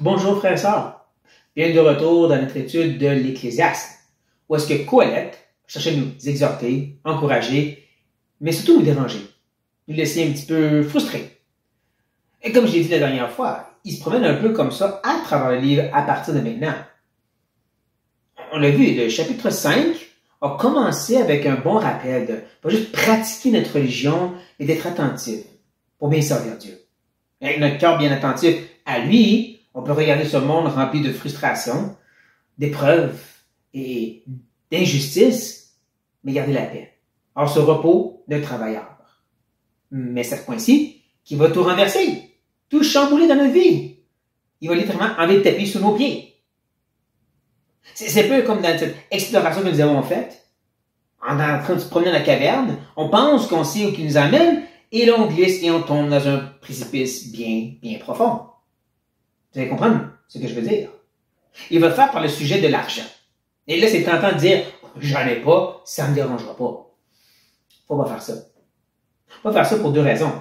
Bonjour frères et sœurs, bienvenue de retour dans notre étude de l'Ecclésiaste, où est-ce que Qoëlette cherchait à nous exhorter, encourager, mais surtout nous déranger, nous laisser un petit peu frustrés. Et comme je l'ai dit la dernière fois, il se promène un peu comme ça à travers le livre à partir de maintenant. On l'a vu, le chapitre 5 a commencé avec un bon rappel de pas juste pratiquer notre religion, mais d'être attentif pour bien servir Dieu. Avec notre cœur bien attentif à lui, on peut regarder ce monde rempli de frustration, d'épreuves et d'injustices, mais garder la paix. Alors, ce repos d'un travailleur. Mais cette fois-ci, qui va tout renverser, tout chambouler dans notre vie. Il va littéralement enlever le tapis sous nos pieds. C'est un peu comme dans cette exploration que nous avons faite. En train de se promener dans la caverne, on pense qu'on sait où il nous amène, et là on glisse et on tombe dans un précipice bien profond. Vous allez comprendre ce que je veux dire? Il va faire par le sujet de l'argent. Et là, c'est tentant de dire, j'en ai pas, ça me dérangera pas. Faut pas faire ça. Faut pas faire ça pour deux raisons.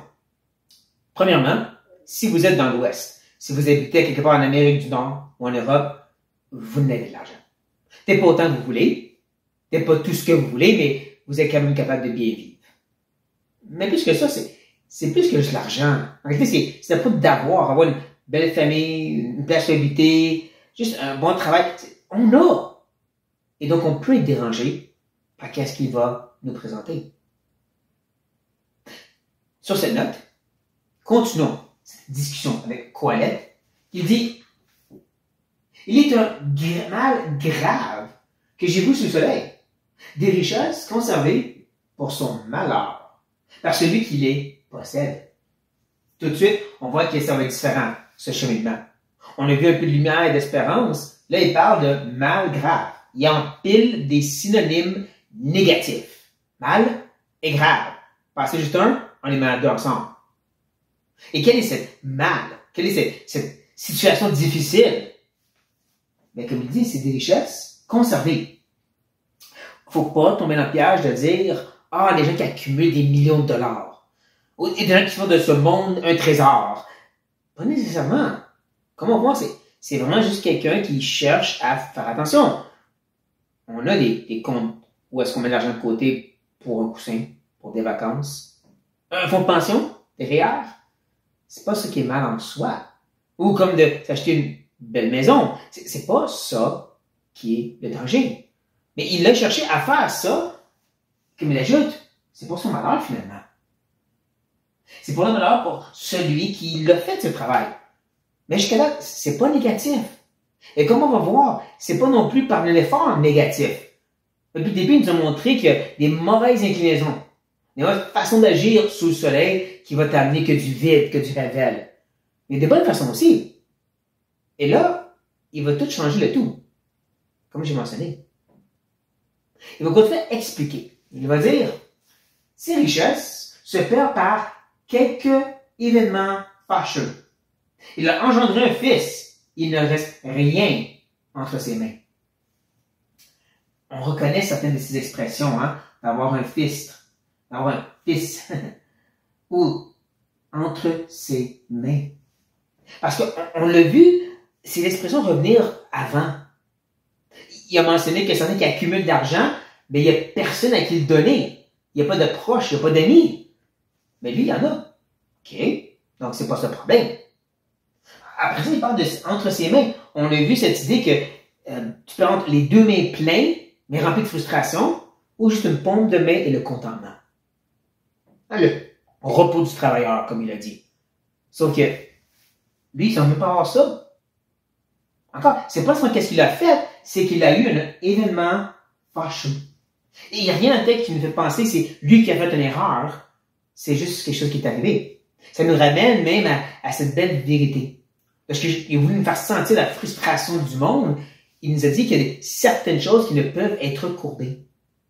Premièrement, si vous êtes dans l'Ouest, si vous habitez quelque part en Amérique du Nord ou en Europe, vous n'avez de l'argent. Peut-être pas autant que vous voulez, peut-être pas tout ce que vous voulez, mais vous êtes quand même capable de bien vivre. Mais plus que ça, c'est plus que juste l'argent. En réalité, c'est pas avoir une belle famille, une place où habiter, juste un bon travail. On a. Et donc, on peut être dérangé par qu'est-ce qu'il va nous présenter. Sur cette note, continuons cette discussion avec Qoëlette. Il dit, il est un mal grave que j'ai vu sous le soleil, des richesses conservées pour son malheur, par celui qui les possède. Tout de suite, on voit que ça va être différent, ce cheminement. On a vu un peu de lumière et d'espérance. Là, il parle de mal grave. Il empile des synonymes négatifs. Mal et grave. Passez juste un, on les met deux ensemble. Et quel est cette mal? Quelle est cette situation difficile? Mais comme il dit, c'est des richesses conservées. Faut pas tomber dans le piège de dire, les gens qui accumulent des millions de dollars. Ou des gens qui font de ce monde un trésor. Pas nécessairement. Comment voir, c'est vraiment juste quelqu'un qui cherche à faire attention. On a des comptes où est-ce qu'on met l'argent de côté pour un coussin, pour des vacances. Un fonds de pension, des REER. C'est pas ce qui est mal en soi. Ou comme de s'acheter une belle maison. C'est pas ça qui est le danger. Mais il a cherché à faire ça, comme il ajoute, c'est pour son malheur finalement. C'est pour le malheur pour celui qui l'a fait ce travail. Mais jusqu'à là, c'est pas négatif. Et comme on va voir, c'est pas non plus par l'effort négatif. Depuis le début, il nous a montré qu'il y a des mauvaises inclinaisons, des mauvaises façons d'agir sous le soleil qui va t'amener que du vide, que du rével. Mais des bonnes façons aussi. Et là, il va tout changer le tout. Comme j'ai mentionné. Il va continuer à expliquer. Il va dire, ces richesses se perdent par quelques événements fâcheux. Il a engendré un fils. Il ne reste rien entre ses mains. On reconnaît certaines de ces expressions, d'avoir un fils, d'avoir un fils, ou entre ses mains. Parce qu'on l'a vu, c'est l'expression revenir avant. Il a mentionné que certains qui accumulent de l'argent, mais il n'y a personne à qui le donner. Il n'y a pas de proches, il n'y a pas d'amis. Mais lui, il y en a. OK? Donc, c'est pas ce problème. Après ça, il parle de entre ses mains. On a vu cette idée que tu peux entre les deux mains pleines, mais remplies de frustration, ou juste une pompe de main et le contentement. Le repos du travailleur, comme il a dit. Sauf que lui, il ne veut pas avoir ça. Encore, c'est pas seulement qu'est-ce qu'il a fait, c'est qu'il a eu un événement fâcheux. Et il n'y a rien en tête qui nous fait penser que c'est lui qui a fait une erreur. C'est juste quelque chose qui est arrivé. Ça nous ramène même à cette belle vérité. Parce qu'il a voulu nous faire sentir la frustration du monde. Il nous a dit qu'il y a certaines choses qui ne peuvent être courbées.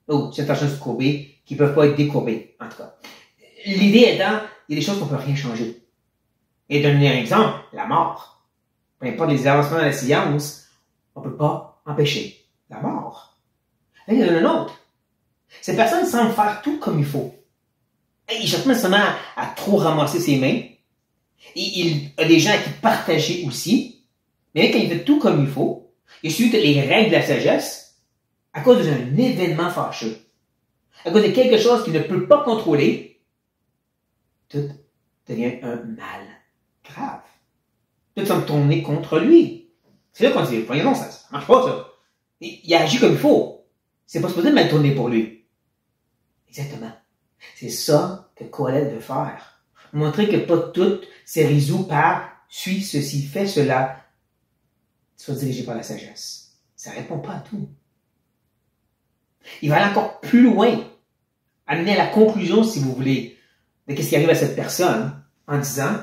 Ou certaines choses courbées qui ne peuvent pas être décourbées, en tout cas. L'idée étant, il y a des choses qu'on ne peut rien changer. Et donner un exemple, la mort. Peu importe les avancements de la science, on ne peut pas empêcher la mort. Là, il y en a un autre. Cette personne semble faire tout comme il faut. Il cherche pas seulement à trop ramasser ses mains. Et il a des gens à qui partager aussi. Mais quand il fait tout comme il faut, il suit toutes les règles de la sagesse, à cause d'un événement fâcheux, à cause de quelque chose qu'il ne peut pas contrôler, tout devient un mal grave. Tout semble tourner contre lui. C'est là qu'on dit, voyons non, ça marche pas, ça. Il agit comme il faut. C'est pas supposé mal tourner pour lui. Exactement. C'est ça que Kohelet veut faire. Montrer que pas tout s'est résolu par suis ceci, fais cela. Sois dirigé par la sagesse. Ça répond pas à tout. Il va aller encore plus loin, amener à la conclusion, si vous voulez, de ce qui arrive à cette personne, en disant,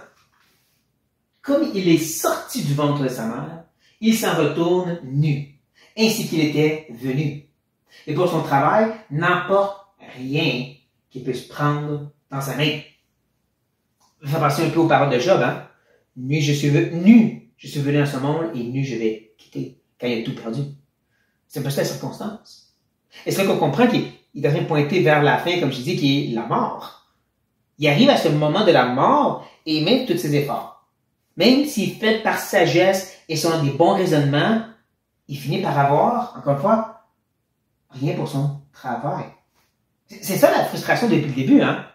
comme il est sorti du ventre de sa mère, il s'en retourne nu, ainsi qu'il était venu. Et pour son travail, n'emporte rien qu'il puisse prendre dans sa main. Ça passe un peu aux paroles de Job, hein? Nu, je suis venu dans ce monde et nu, je vais quitter, quand il a tout perdu. C'est un peu ça la circonstance. Et c'est là qu'on comprend qu'il est en train de pointer vers la fin, comme je dis, qui est la mort. Il arrive à ce moment de la mort et même tous ses efforts. Même s'il fait par sagesse et selon des bons raisonnements, il finit par avoir, encore une fois, rien pour son travail. C'est ça la frustration depuis le début, hein?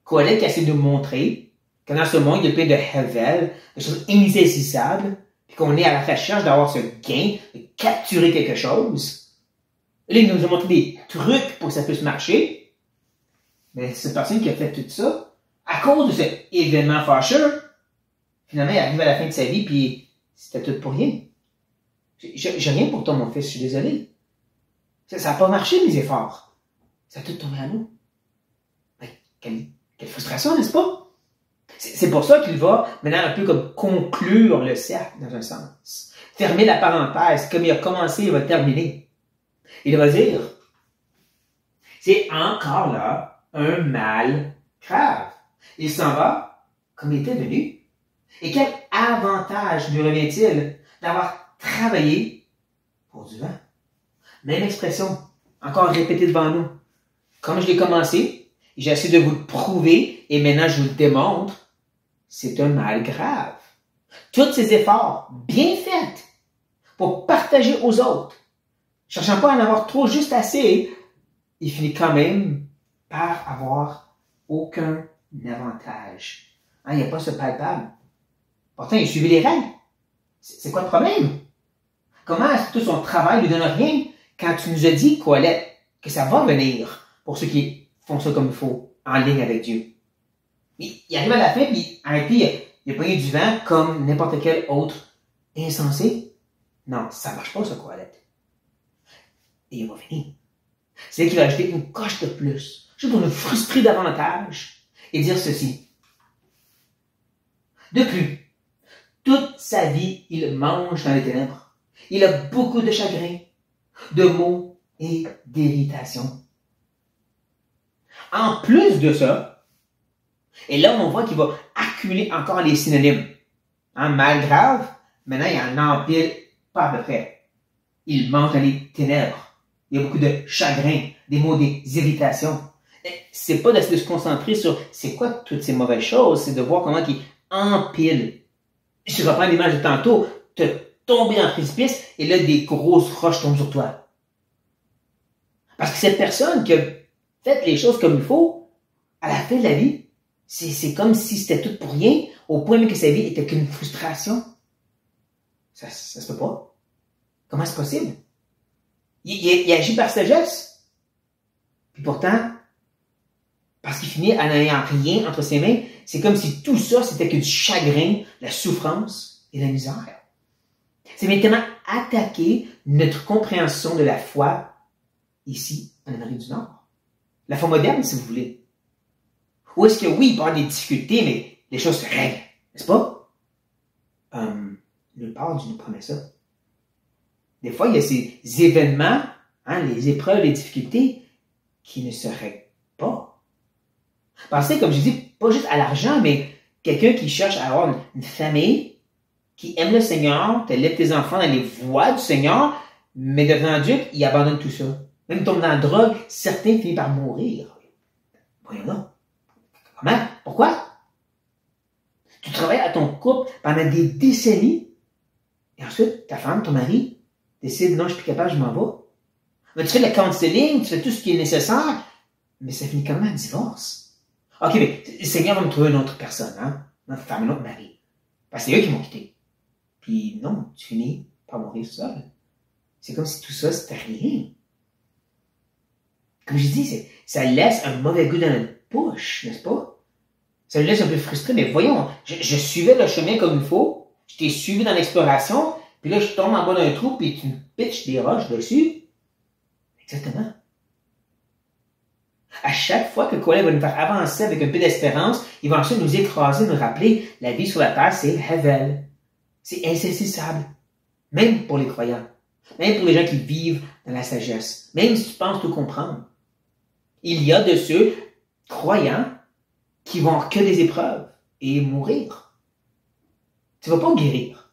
Kohelet qui essaie de nous montrer que dans ce monde, il y a plein de hevel, de choses insaisissables, puis qu'on est à la recherche d'avoir ce gain, de capturer quelque chose. Et là, il nous a montré des trucs pour que ça puisse marcher. Mais cette personne qui a fait tout ça, à cause de cet événement fâcheux, finalement, il arrive à la fin de sa vie, puis c'était tout pour rien. J'ai rien pour toi, mon fils, je suis désolé. Ça n'a pas marché, mes efforts. Ça a tout tombé à l'eau. Ben, quelle frustration, n'est-ce pas? C'est pour ça qu'il va maintenant un peu comme conclure le cercle, dans un sens. Fermer la parenthèse. Comme il a commencé, il va terminer. Il va dire, c'est encore là un mal grave. Il s'en va comme il était venu. Et quel avantage lui revient-il d'avoir travaillé pour du vent? Même expression, encore répétée devant nous. Comme je l'ai commencé, j'ai essayé de vous le prouver et maintenant je vous le démontre, c'est un mal grave. Tous ces efforts bien faits pour partager aux autres, cherchant pas à en avoir trop, juste assez, il finit quand même par avoir aucun avantage. Hein, il n'y a pas ce palpable. Pourtant, il suivait les règles. C'est quoi le problème? Comment est-ce que tout son travail lui donne rien quand tu nous as dit, Kohelet, que ça va venir pour ceux qui font ça comme il faut, en ligne avec Dieu? Il arrive à la fin, puis il a pogné du vent comme n'importe quel autre insensé. Non, ça marche pas, ce Kohelet. Et il va finir. C'est qu'il va ajouter une coche de plus, juste pour nous frustrer davantage et dire ceci. De plus, toute sa vie, il mange dans les ténèbres. Il a beaucoup de chagrin, de maux et d'irritation. En plus de ça, et là on voit qu'il va accumuler encore les synonymes. Hein, mal grave, maintenant il y en empile pas à peu près. Il mange dans les ténèbres. Il y a beaucoup de chagrin, des maux, des irritations. C'est pas d'essayer de se concentrer sur c'est quoi toutes ces mauvaises choses, c'est de voir comment il empile. Je reprends l'image de tantôt, te tomber dans le précipice et là des grosses roches tombent sur toi. Parce que cette personne qui a fait les choses comme il faut, à la fin de la vie, c'est comme si c'était tout pour rien, au point même que sa vie était qu'une frustration. Ça se peut pas. Comment c'est possible? Il agit par sagesse. Puis pourtant, parce qu'il finit en n'ayant rien entre ses mains, c'est comme si tout ça, c'était que du chagrin, la souffrance et la misère. C'est maintenant attaquer notre compréhension de la foi ici, en Amérique du Nord. La foi moderne, si vous voulez. Ou est-ce que oui, il peut y avoir des difficultés, mais les choses se règlent, n'est-ce pas? Nulle part, Dieu nous promet ça. Des fois, il y a ces événements, hein, les épreuves, les difficultés, qui ne se règlent pas. Pensez, comme je dis, pas juste à l'argent, mais quelqu'un qui cherche à avoir une famille, qui aime le Seigneur, t'élèves tes enfants dans les voies du Seigneur, mais devenant adulte, il abandonne tout ça. Même tombe dans la drogue, certains finissent par mourir. Voyons donc. Comment? Pourquoi? Tu travailles à ton couple pendant des décennies, Et ensuite, ta femme, ton mari, décide, non, je suis plus capable, je m'en vais. Mais tu fais le counseling, tu fais tout ce qui est nécessaire, mais ça finit quand même en divorce. OK, mais le Seigneur va me trouver une autre personne, hein? Notre femme, un autre mari. Parce que c'est eux qui m'ont quitté. Puis non, tu finis par mourir seul. C'est comme si tout ça, c'était rien. Comme je dis, ça laisse un mauvais goût dans la bouche, n'est-ce pas? Ça le laisse un peu frustré, mais voyons, je suivais le chemin comme il faut, je t'ai suivi dans l'exploration, puis là, je tombe en bas d'un trou, puis tu me pitches des roches dessus. Exactement. À chaque fois que Colin va nous faire avancer avec un peu d'espérance, il va ensuite nous écraser, nous rappeler, la vie sur la terre, c'est Hevel. C'est insaisissable. Même pour les croyants. Même pour les gens qui vivent dans la sagesse. Même si tu penses tout comprendre. Il y a de ceux, croyants, qui vont avoir que des épreuves et mourir. Tu ne vas pas guérir.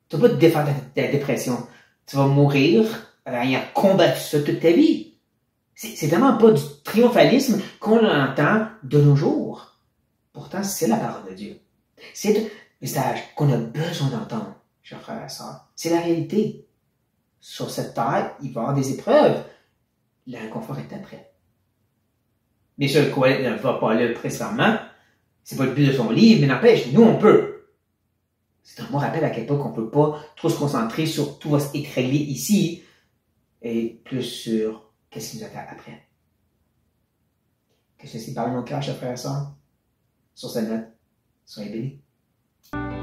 Tu ne vas pas te défaire de ta dépression. Tu vas mourir ayant combattu ça toute ta vie. C'est vraiment pas du triomphalisme qu'on entend de nos jours. Pourtant, c'est la parole de Dieu. C'est le message qu'on a besoin d'entendre, chers frères et sœurs. C'est la réalité. Sur cette terre, il va y avoir des épreuves. Le réconfort est après. Bien sûr, Coël ne va pas là précisément. C'est pas le but de son livre, mais n'empêche, nous, on peut. C'est un bon rappel à quel point qu'on ne peut pas trop se concentrer sur tout va être réglé ici et plus sur qu'est-ce qui nous attend après. Que ceci parle nos cœurs, chers frères et sœurs. Sur cette note, soyez bénis.